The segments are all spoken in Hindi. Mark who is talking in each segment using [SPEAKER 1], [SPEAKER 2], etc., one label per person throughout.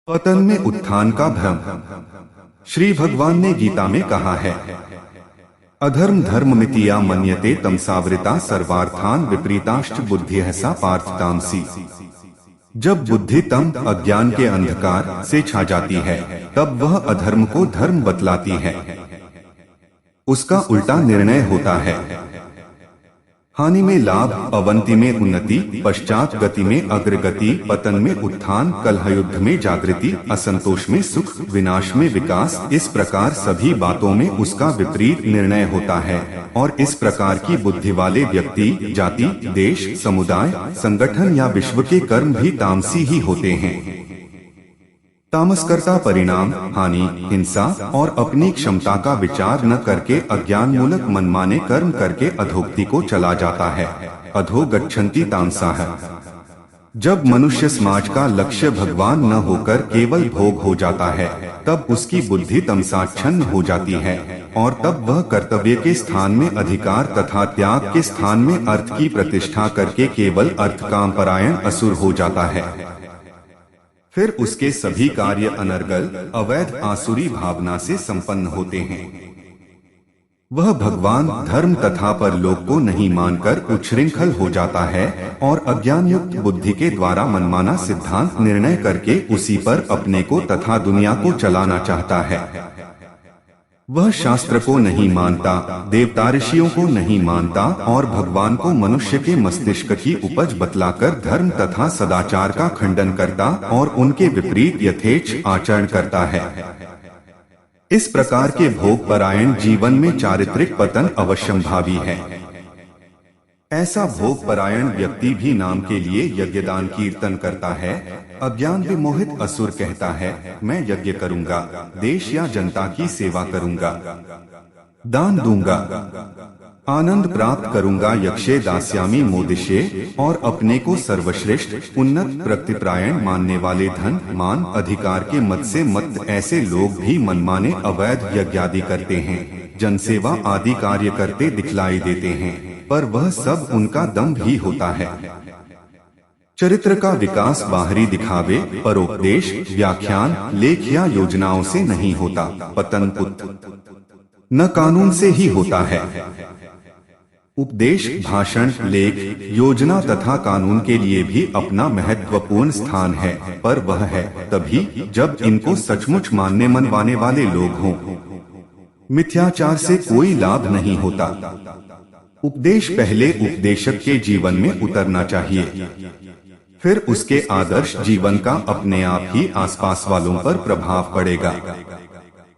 [SPEAKER 1] पतन में उत्थान का भ्रम। श्री भगवान ने गीता में कहा है, अधर्म धर्म मितिया मन्यते तमसावृता सर्वार्थान विपरीताश्च बुद्धिः सा पार्थ तामसी। जब बुद्धि तम अज्ञान के अंधकार से छा जाती है तब वह अधर्म को धर्म बतलाती है। उसका उल्टा निर्णय होता है। हानि में लाभ, अवंति में उन्नति, पश्चात गति में अग्रगति, पतन में उत्थान, कलह में जागृति, असंतोष में सुख, विनाश में विकास। इस प्रकार सभी बातों में उसका विपरीत निर्णय होता है और इस प्रकार की बुद्धि वाले व्यक्ति जाति, देश, समुदाय, संगठन या विश्व के कर्म भी तामसी ही होते हैं। तामसकर्ता परिणाम, हानि, हिंसा और अपनी क्षमता का विचार न करके अज्ञान मूलक मनमाने कर्म करके अधोगति को चला जाता है। अधो गच्छन्ति तामसाः। जब मनुष्य समाज का लक्ष्य भगवान न होकर केवल भोग हो जाता है तब उसकी बुद्धि तमसाच्छन्न हो जाती है और तब वह कर्तव्य के स्थान में अधिकार तथा त्याग के स्थान में अर्थ की प्रतिष्ठा करके केवल अर्थ काम परायण असुर हो जाता है। फिर उसके सभी कार्य अनर्गल, अवैध, आसुरी भावना से संपन्न होते हैं। वह भगवान, धर्म तथा परलोक को नहीं मानकर उच्छृंखल हो जाता है और अज्ञान युक्त बुद्धि के द्वारा मनमाना सिद्धांत निर्णय करके उसी पर अपने को तथा दुनिया को चलाना चाहता है। वह शास्त्र को नहीं मानता, देवता ऋषियों को नहीं मानता और भगवान को मनुष्य के मस्तिष्क की उपज बतलाकर धर्म तथा सदाचार का खंडन करता और उनके विपरीत यथेच्छ आचरण करता है। इस प्रकार के भोग परायण जीवन में चारित्रिक पतन अवश्यंभावी है। ऐसा भोग परायण व्यक्ति भी नाम के लिए यज्ञदान कीर्तन करता है। अज्ञान विमोहित असुर कहता है, मैं यज्ञ करूंगा, देश या जनता की सेवा करूंगा, दान दूंगा, आनंद प्राप्त करूंगा, यक्षे दास्यामी मोदिशे, और अपने को सर्वश्रेष्ठ उन्नत प्रतिप्रायण मानने वाले धन, मान, अधिकार के मत से मत ऐसे लोग भी मनमाने अवैध यज्ञादि करते हैं, जनसेवा आदि कार्य करते दिखलाई देते हैं, पर वह सब उनका दंभ ही होता है। चरित्र का विकास बाहरी दिखावे, परोपदेश, व्याख्यान, लेख या योजनाओं से नहीं होता। पतन न कानून से ही होता है। उपदेश, भाषण, लेख, योजना तथा कानून के लिए भी अपना महत्वपूर्ण स्थान है, पर वह है तभी जब इनको सचमुच मानने मनवाने वाले लोग हों। मिथ्याचार से कोई लाभ नहीं होता। उपदेश पहले उपदेशक के जीवन में उतरना चाहिए, फिर उसके आदर्श जीवन का अपने आप ही आसपास वालों पर प्रभाव पड़ेगा।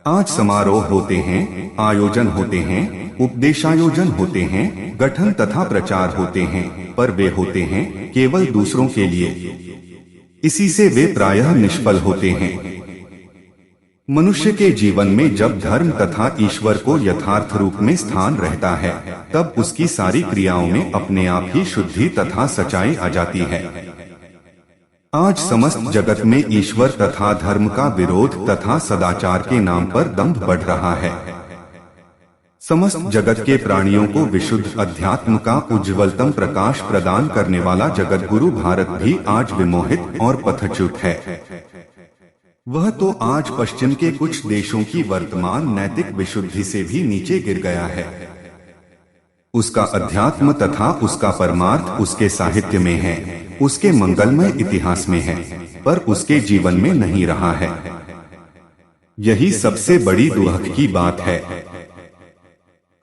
[SPEAKER 1] आज समारोह होते हैं, आयोजन होते हैं, उपदेशायोजन होते हैं, गठन तथा प्रचार होते हैं, पर वे होते हैं केवल दूसरों के लिए। इसी से वे प्रायः निष्फल होते हैं। मनुष्य के जीवन में जब धर्म तथा ईश्वर को यथार्थ रूप में स्थान रहता है तब उसकी सारी क्रियाओं में अपने आप ही शुद्धि तथा सच्चाई आ जाती है। आज समस्त जगत में ईश्वर तथा धर्म का विरोध तथा सदाचार के नाम पर दंभ बढ़ रहा है। समस्त जगत के प्राणियों को विशुद्ध अध्यात्म का उज्ज्वलतम प्रकाश प्रदान करने वाला जगत गुरु भारत भी आज विमोहित और पथच्युत है। वह तो आज पश्चिम के कुछ देशों की वर्तमान नैतिक विशुद्धि से भी नीचे गिर गया है। उसका अध्यात्म तथा उसका परमार्थ उसके साहित्य में है, उसके मंगलमय इतिहास में है, पर उसके जीवन में नहीं रहा है। यही सबसे बड़ी दुख की बात है।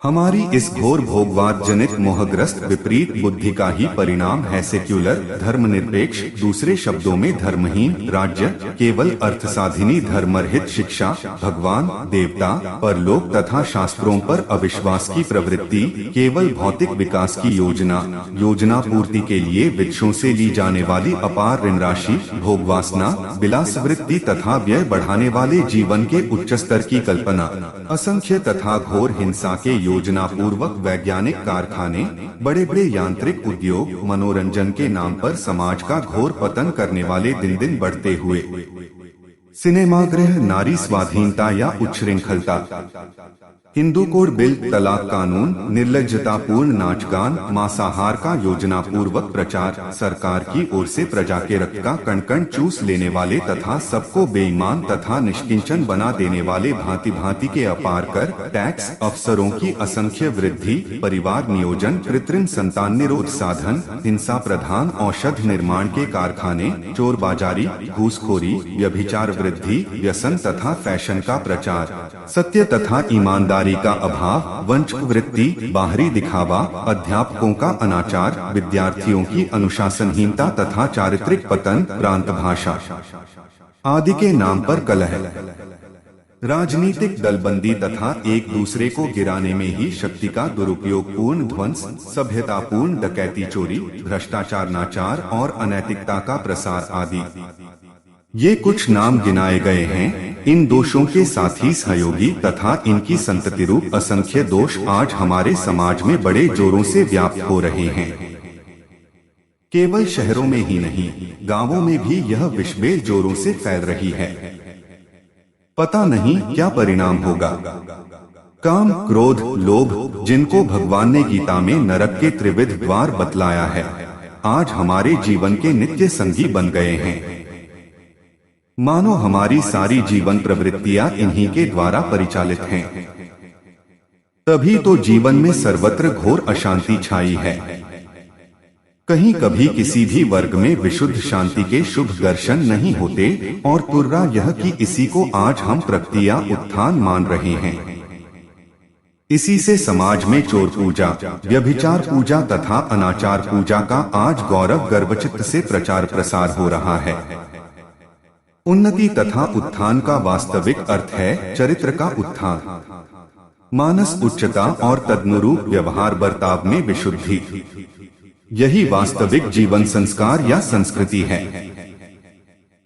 [SPEAKER 1] हमारी इस घोर भोगवाद जनित मोहग्रस्त विपरीत बुद्धि का ही परिणाम है सेक्युलर, धर्मनिरपेक्ष, दूसरे शब्दों में धर्महीन राज्य, केवल अर्थसाधिनी धर्मरहित शिक्षा, भगवान, देवता, परलोक तथा शास्त्रों पर अविश्वास की प्रवृत्ति, केवल भौतिक विकास की योजना पूर्ति के लिए वृक्षों से ली जाने वाली अपार ऋण राशि, भोगवासना, विलासवृत्ति तथा व्यय बढ़ाने वाले जीवन के उच्च स्तर की कल्पना, असंख्य तथा घोर हिंसा के योजना पूर्वक वैज्ञानिक कारखाने, बड़े बड़े यांत्रिक उद्योग, मनोरंजन के नाम पर समाज का घोर पतन करने वाले दिन दिन बढ़ते हुए सिनेमागृह, नारी स्वाधीनता या उच्छृंखलता, हिंदू कोड बिल, तलाक कानून, निर्लज्जतापूर्ण नाच गान, मांसाहार का योजना पूर्वक प्रचार, सरकार की ओर से प्रजा के रक्त का कण कण चूस लेने वाले तथा सबको बेईमान तथा निष्किंचन बना देने वाले भांति भांति के अपार कर, टैक्स, अफसरों की असंख्य वृद्धि, परिवार नियोजन, कृत्रिम संतान निरोध साधन, हिंसा प्रधान औषध निर्माण के कारखाने, चोरबाजारी, घूसखोरी, व्यभिचार वृद्धि, व्यसन तथा फैशन का प्रचार, सत्य तथा ईमानदारी का अभाव, वंचक वृत्ति, बाहरी दिखावा, अध्यापकों का अनाचार, विद्यार्थियों की अनुशासनहीनता तथा चारित्रिक पतन, प्रांत भाषा आदि के नाम पर कलह, राजनीतिक दलबंदी तथा एक दूसरे को गिराने में ही शक्ति का दुरुपयोग, पूर्ण ध्वंस, सभ्यतापूर्ण डकैती, चोरी, भ्रष्टाचार, नाचार और अनैतिकता का प्रसार आदि। ये कुछ नाम गिनाए गए हैं। इन दोषों के साथ ही सहयोगी तथा इनकी संतति रूप असंख्य दोष आज हमारे समाज में बड़े जोरों से व्याप्त हो रहे हैं। केवल शहरों में ही नहीं, गांवों में भी यह विषबेल जोरों से फैल रही है। पता नहीं क्या परिणाम होगा। काम, क्रोध, लोभ, जिनको भगवान ने गीता में नरक के त्रिविध द्वार बतलाया है, आज हमारे जीवन के नित्य संगी बन गए हैं। मानो हमारी सारी जीवन प्रवृत्तियां इन्हीं के द्वारा परिचालित हैं। तभी तो जीवन में सर्वत्र घोर अशांति छाई है। कहीं कभी किसी भी वर्ग में विशुद्ध शांति के शुभ दर्शन नहीं होते और तुर्रा यह कि इसी को आज हम प्रकृतिया उत्थान मान रहे हैं। इसी से समाज में चोर पूजा, व्यभिचार पूजा तथा अनाचार पूजा का आज गौरव गर्वचित्त से प्रचार प्रसार हो रहा है। उन्नति तथा उत्थान का वास्तविक अर्थ है चरित्र का उत्थान, मानस उच्चता और तदनुरूप व्यवहार बर्ताव में विशुद्धि। यही वास्तविक जीवन संस्कार या संस्कृति है,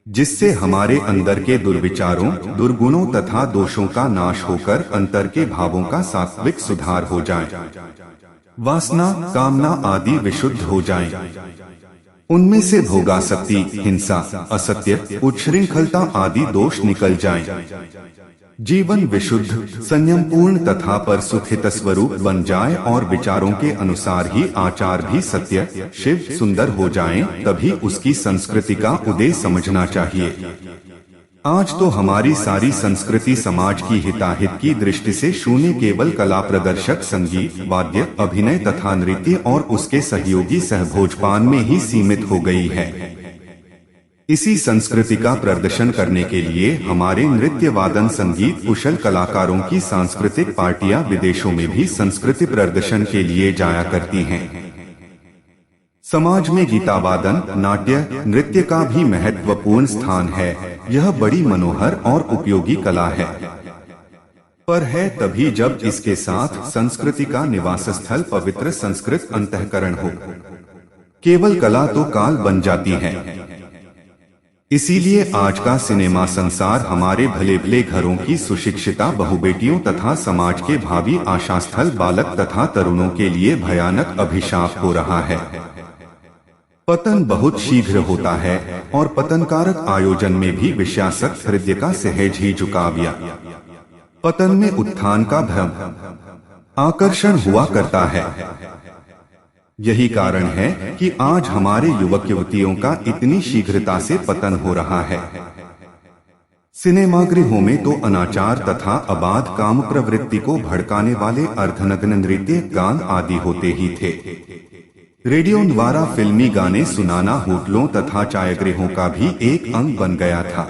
[SPEAKER 1] जिससे हमारे अंदर के दुर्विचारों, दुर्गुणों तथा दोषों का नाश होकर अंतर के भावों का सात्विक सुधार हो जाए, वासना, कामना आदि विशुद्ध हो जाएं। उनमें से भोगासक्ति, हिंसा, असत्य, उच्छृंखलता आदि दोष निकल जाएं। जीवन विशुद्ध, संयम पूर्ण तथा पर सुखित स्वरूप बन जाए और विचारों के अनुसार ही आचार भी सत्य, शिव, सुंदर हो जाएं, तभी उसकी संस्कृति का उदय समझना चाहिए। आज तो हमारी सारी संस्कृति समाज की हिताहित की दृष्टि से शून्य केवल कला प्रदर्शक, संगीत, वाद्य, अभिनय तथा नृत्य और उसके सहयोगी सहभोजपान में ही सीमित हो गई है। इसी संस्कृति का प्रदर्शन करने के लिए हमारे नृत्य, वादन, संगीत कुशल कलाकारों की सांस्कृतिक पार्टियां विदेशों में भी संस्कृति प्रदर्शन के लिए जाया करती हैं। समाज में गीता वादन, नाट्य, नृत्य का भी महत्वपूर्ण स्थान है। यह बड़ी मनोहर और उपयोगी कला है, पर है तभी जब इसके साथ संस्कृति का निवास स्थल पवित्र संस्कृत अंतःकरण हो। केवल कला तो काल बन जाती है। इसीलिए आज का सिनेमा संसार हमारे भले भले घरों की सुशिक्षिता बहु बेटियों तथा समाज के भावी आशास्थल बालक तथा तरुणों के लिए भयानक अभिशाप हो रहा है। पतन बहुत शीघ्र होता है और पतनकारक आयोजन में भी विषयासक्त हृदय का सहज ही झुकाविया। पतन में उत्थान का भ्रम, आकर्षण हुआ करता है। यही कारण है कि आज हमारे युवक युवतियों का इतनी शीघ्रता से पतन हो रहा है। सिनेमागृहों में तो अनाचार तथा अबाध काम प्रवृत्ति को भड़काने वाले अर्धनग्न नृत्य, गान आदि होते ही थे। रेडियो द्वारा फिल्मी गाने सुनाना होटलों तथा चायगृहों का भी एक अंग बन गया था।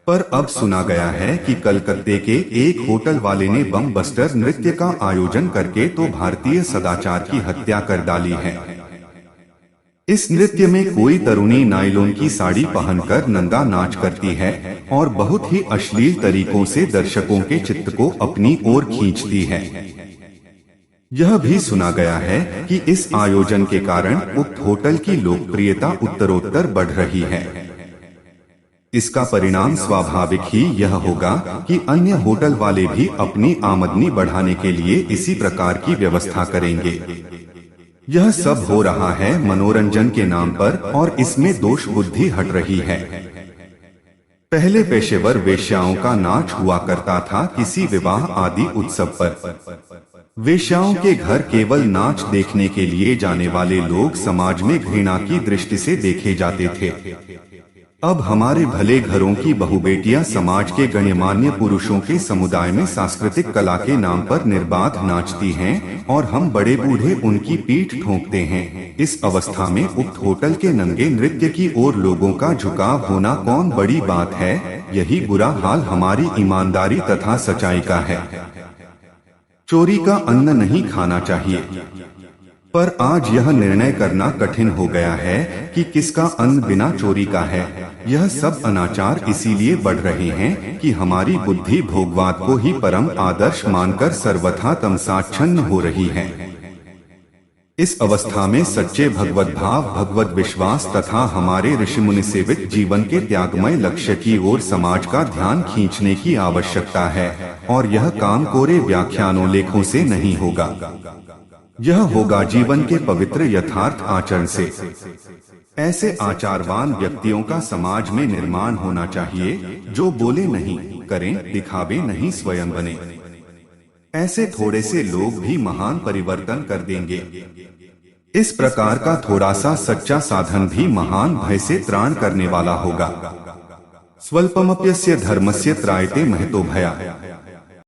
[SPEAKER 1] पर अब सुना गया है कि कलकत्ते के एक होटल वाले ने बम बस्टर नृत्य का आयोजन करके तो भारतीय सदाचार की हत्या कर डाली है। इस नृत्य में कोई तरुणी नायलॉन की साड़ी पहनकर नंगा नाच करती है और बहुत ही अश्लील तरीकों से दर्शकों के चित्त को अपनी ओर खींचती है। यह भी सुना गया है कि इस आयोजन के कारण उक्त होटल की लोकप्रियता उत्तरोत्तर बढ़ रही है। इसका परिणाम स्वाभाविक ही यह होगा कि अन्य होटल वाले भी अपनी आमदनी बढ़ाने के लिए इसी प्रकार की व्यवस्था करेंगे। यह सब हो रहा है मनोरंजन के नाम पर और इसमें दोष बुद्धि हट रही है। पहले पेशेवर वेश्याओं का नाच हुआ करता था किसी विवाह आदि उत्सव पर। वेश्याओं के घर केवल नाच देखने के लिए जाने वाले लोग समाज में घृणा की दृष्टि से देखे जाते थे। अब हमारे भले घरों की बहु बेटियां समाज के गण्यमान्य पुरुषों के समुदाय में सांस्कृतिक कला के नाम पर निर्बाध नाचती हैं और हम बड़े बूढ़े उनकी पीठ ठोंकते हैं। इस अवस्था में उक्त होटल के नंगे नृत्य की ओर लोगों का झुकाव होना कौन बड़ी बात है। यही बुरा हाल हमारी ईमानदारी तथा सच्चाई का है। चोरी का अन्न नहीं खाना चाहिए, पर आज यह निर्णय करना कठिन हो गया है कि किसका अन्न बिना चोरी का है। यह सब अनाचार इसीलिए बढ़ रहे हैं कि हमारी बुद्धि भोगवाद को ही परम आदर्श मानकर सर्वथा तमसाच्छन्न हो रही है। इस अवस्था में सच्चे भगवत भाव, भगवत विश्वास तथा हमारे ऋषिमुनि सेवित जीवन के त्यागमय लक्ष्य की ओर समाज का ध्यान खींचने की आवश्यकता है, और यह काम कोरे व्याख्यानों लेखों से नहीं होगा। यह होगा जीवन के पवित्र यथार्थ आचरण से। ऐसे आचारवान व्यक्तियों का समाज में निर्माण होना चाहिए जो बोले नहीं, करें दिखावे नहीं, स्वयं बने। ऐसे थोड़े से लोग भी महान परिवर्तन कर देंगे। इस प्रकार का थोड़ा सा सच्चा साधन भी महान भय से त्राण करने वाला होगा। स्वल्पमप्यस्य धर्मस्य त्रायते महतो भया।